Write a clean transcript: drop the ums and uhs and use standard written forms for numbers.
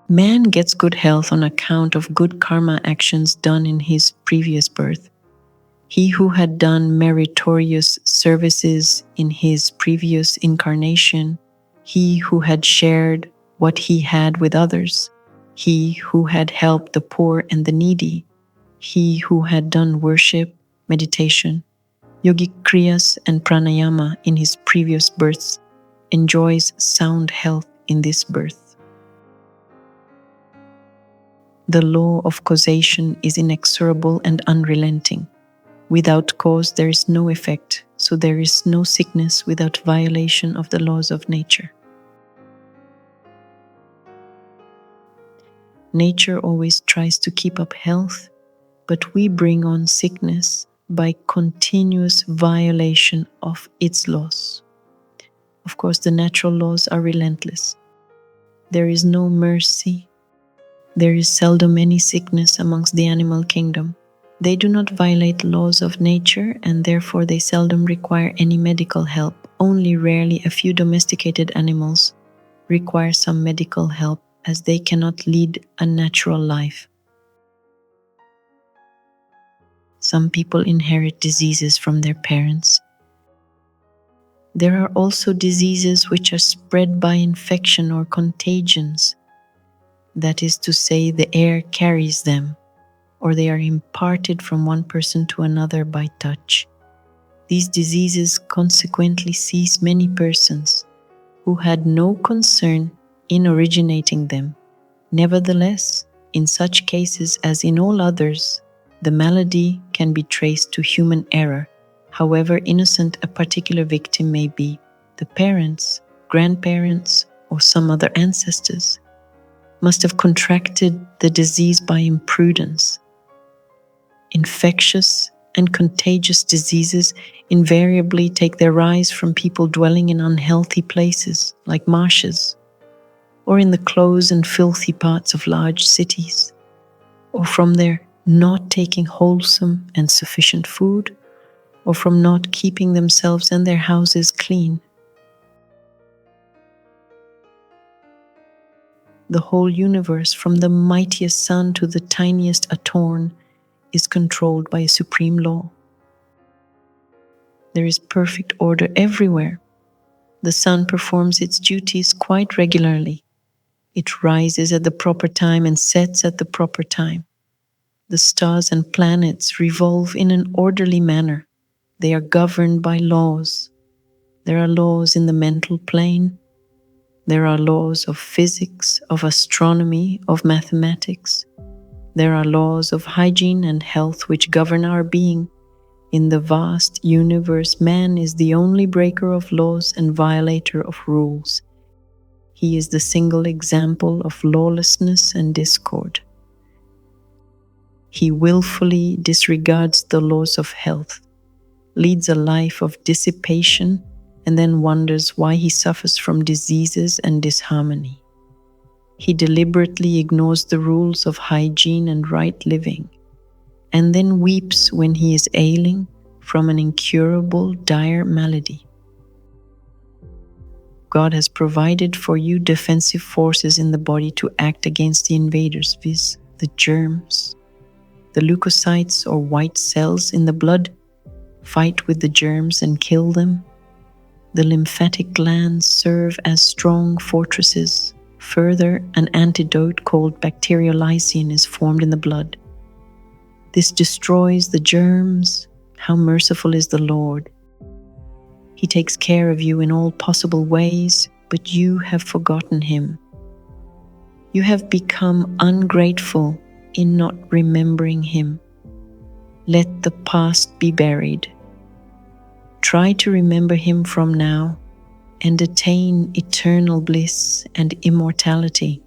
Man gets good health on account of good karma actions done in his previous birth. He who had done meritorious services in his previous incarnation, he who had shared what he had with others, he who had helped the poor and the needy, he who had done worship, meditation, yogic kriyas and pranayama in his previous births, enjoys sound health in this birth. The law of causation is inexorable and unrelenting. Without cause, there is no effect, so there is no sickness without violation of the laws of nature. Nature always tries to keep up health, but we bring on sickness by continuous violation of its laws. Of course, the natural laws are relentless. There is no mercy. There is seldom any sickness amongst the animal kingdom. They do not violate laws of nature, and therefore they seldom require any medical help. Only rarely a few domesticated animals require some medical help, as they cannot lead a natural life. Some people inherit diseases from their parents. There are also diseases which are spread by infection or contagions. That is to say, the air carries them, or they are imparted from one person to another by touch. These diseases consequently seize many persons who had no concern in originating them. Nevertheless, in such cases as in all others, the malady can be traced to human error, however innocent a particular victim may be, the parents, grandparents, or some other ancestors must have contracted the disease by imprudence. Infectious and contagious diseases invariably take their rise from people dwelling in unhealthy places like marshes, or in the close and filthy parts of large cities, or from their not taking wholesome and sufficient food, or from not keeping themselves and their houses clean. The whole universe, from the mightiest sun to the tiniest atom, is controlled by a supreme law. There is perfect order everywhere. The sun performs its duties quite regularly. It rises at the proper time and sets at the proper time. The stars and planets revolve in an orderly manner. They are governed by laws. There are laws in the mental plane. There are laws of physics, of astronomy, of mathematics. There are laws of hygiene and health which govern our being. In the vast universe, man is the only breaker of laws and violator of rules. He is the single example of lawlessness and discord. He willfully disregards the laws of health, leads a life of dissipation, and then wonders why he suffers from diseases and disharmony. He deliberately ignores the rules of hygiene and right living, and then weeps when he is ailing from an incurable, dire malady. God has provided for you defensive forces in the body to act against the invaders, viz., the germs. The leukocytes or white cells in the blood fight with the germs and kill them. The lymphatic glands serve as strong fortresses. Further, an antidote called bacteriolysin is formed in the blood. This destroys the germs. How merciful is the Lord! He takes care of you in all possible ways, but you have forgotten Him. You have become ungrateful in not remembering Him. Let the past be buried. Try to remember Him from now and attain eternal bliss and immortality.